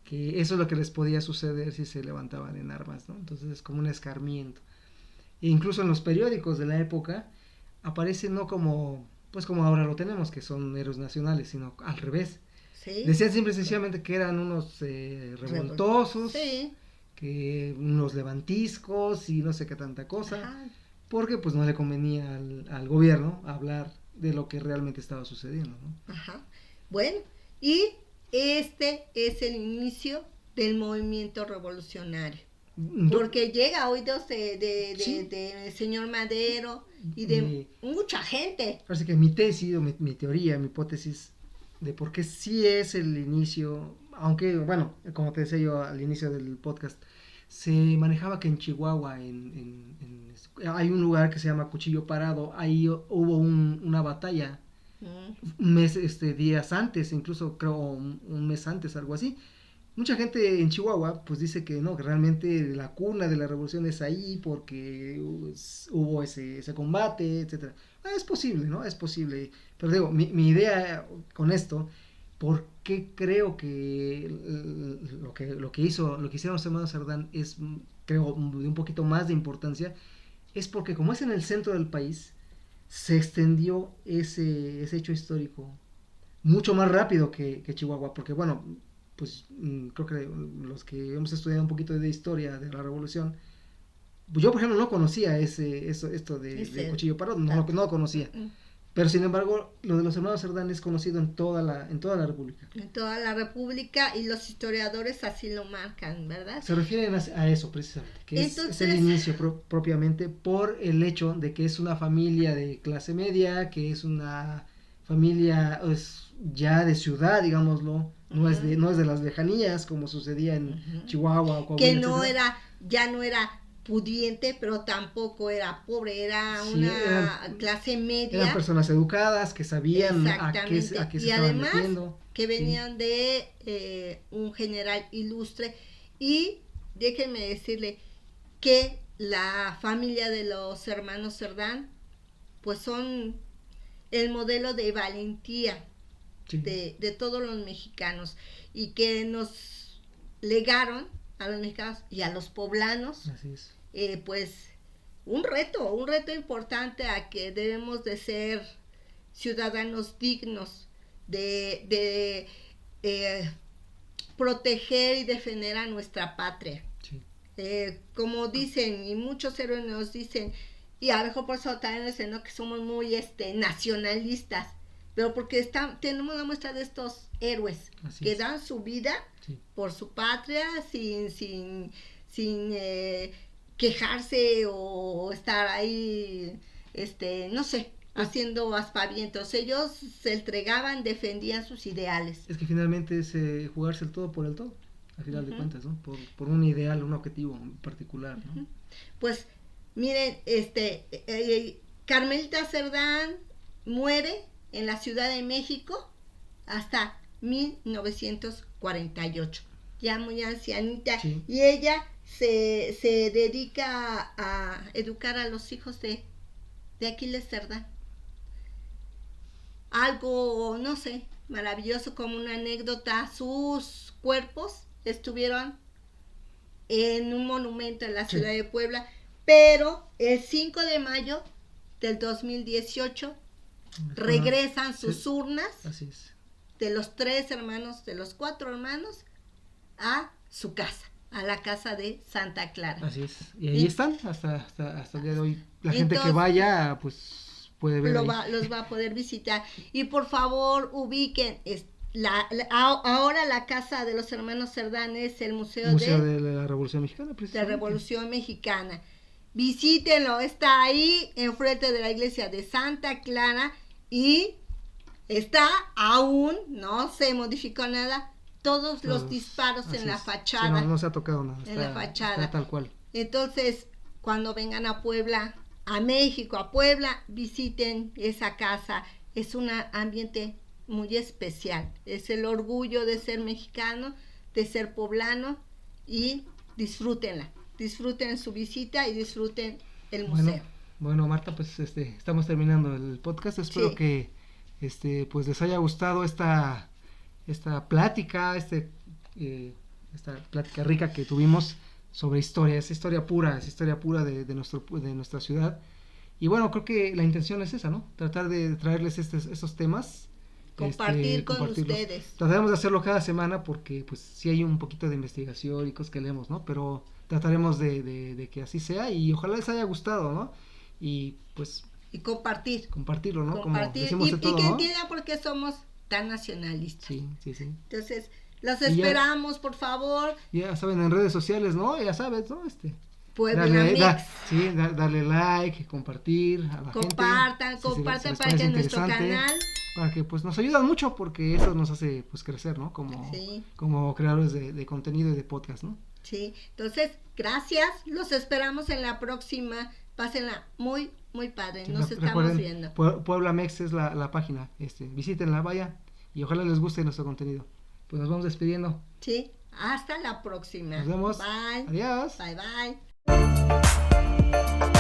que eso es lo que les podía suceder si se levantaban en armas, ¿no? Entonces es como un escarmiento. E incluso en los periódicos de la época aparece no como ahora lo tenemos, que son héroes nacionales, sino al revés. ¿Sí? Decían simple y sencillamente que eran unos revoltosos, que unos levantiscos y no sé qué tanta cosa. Ajá. Porque pues no le convenía al gobierno hablar de lo que realmente estaba sucediendo, ¿no? Ajá. Bueno, y este es el inicio del movimiento revolucionario. Porque llega oídos de señor Madero y de mucha gente. Así que mi tesis, o mi teoría, mi hipótesis de por qué sí es el inicio, aunque, bueno, como te decía yo al inicio del podcast, se manejaba que en Chihuahua hay un lugar que se llama Cuchillo Parado, ahí hubo una batalla un mes, días antes, incluso creo un mes antes, algo así. Mucha gente en Chihuahua pues dice que no, que realmente la cuna de la revolución es ahí porque hubo ese combate, etcétera. Es posible, ¿no? Es posible. Pero digo, mi idea con esto, ¿por qué creo que lo que hicieron los hermanos Cerdán es, creo, de un poquito más de importancia? Es porque como es en el centro del país, se extendió ese hecho histórico mucho más rápido que Chihuahua, porque bueno, pues creo que los que hemos estudiado un poquito de historia de la revolución, pues yo por ejemplo no conocía esto de Cuchillo Parado, no lo conocía. Pero sin embargo, lo de los hermanos Cerdán es conocido en toda la República. En toda la República, y los historiadores así lo marcan, ¿verdad? Se refieren a eso precisamente, que es el inicio propiamente por el hecho de que es una familia de clase media, que es una familia ya de ciudad, digámoslo, no es de las lejanías como sucedía en Chihuahua o Coahuila, que ya no era pudiente, pero tampoco era pobre, era una clase media. Eran personas educadas que sabían a qué se estaban metiendo. Que venían de un general ilustre. Y déjenme decirle que la familia de los hermanos Cerdán, pues son el modelo de valentía Sí. de todos los mexicanos, y que nos legaron a los mexicanos y a los poblanos, Así es. pues un reto importante, a que debemos de ser ciudadanos dignos de proteger y defender a nuestra patria. Sí. Como dicen, y muchos héroes nos dicen, y a lo mejor por eso también dicen, ¿no?, que somos muy nacionalistas, pero porque tenemos la muestra de estos héroes Así que es. dan su vida Sí. por su patria sin quejarse o estar ahí, no sé, haciendo aspavientos. Ellos se entregaban, defendían sus ideales. Es que finalmente es jugarse el todo por el todo, al final de Ujú. cuentas, ¿no? Por un ideal, un objetivo en particular, ¿no? Pues miren, Carmelita Cerdán muere en la Ciudad de México hasta 1948, ya muy ancianita, Sí. y ella se dedica a educar a los hijos de Aquiles Cerdán. Algo, no sé, maravilloso, como una anécdota, sus cuerpos estuvieron en un monumento en la Sí. ciudad de Puebla, pero el 5 de mayo del 2018 regresan sus Sí. urnas Así es. de los 3 hermanos, de los 4 hermanos, a su casa, a la casa de Santa Clara. Así es. Y ahí están hasta el día de hoy. La gente que Entonces, vaya, pues puede ver ahí. los va a poder visitar. Y por favor, ubiquen, ahora la casa de los hermanos Cerdán es el Museo de la Revolución Mexicana, de precisamente. Revolución Mexicana. Visítenlo, está ahí enfrente de la iglesia de Santa Clara, y está aún, no se modificó nada, todos los disparos Así en la es. fachada. Sí, no se ha tocado nada. En la fachada. Está tal cual. Entonces, cuando vengan a Puebla, a México, a Puebla, visiten esa casa. Es un ambiente muy especial. Es el orgullo de ser mexicano, de ser poblano, y disfrútenla. Disfruten su visita y disfruten el museo. Bueno, Marta, pues estamos terminando el podcast. Espero Sí. que pues les haya gustado esta plática, esta plática rica que tuvimos sobre historia. Es historia pura de nuestra ciudad. Y bueno, creo que la intención es esa, ¿no? Tratar de traerles estos temas. Compartir con compartirlos. ustedes. Trataremos de hacerlo cada semana, porque pues sí hay un poquito de investigación y cosas que leemos, ¿no? Pero trataremos de que así sea, y ojalá les haya gustado, ¿no? Y pues Y compartirlo, ¿no? Como compartir, decimos de todo, y que ¿no? entiendan por qué somos tan nacionalistas. Sí. Entonces, los Y ya- esperamos, por favor. Ya saben, en redes sociales, ¿no? Ya sabes, ¿no? Puebla Mix. Darle like, compartir a la Compartan, gente. compartan si les para parece que nuestro interesante, canal, para que pues nos ayudan mucho, porque eso nos hace pues crecer, ¿no? Sí. Como creadores de contenido y de podcast, ¿no? sí. Entonces, gracias. Los esperamos en la próxima. Pásenla muy, muy padre. Nos estamos Recuerden, viendo. Puebla Mex es la página. Visítenla, vaya, y ojalá les guste nuestro contenido. Pues nos vamos despidiendo. Sí. Hasta la próxima. Nos vemos. Bye. Adiós. Bye, bye.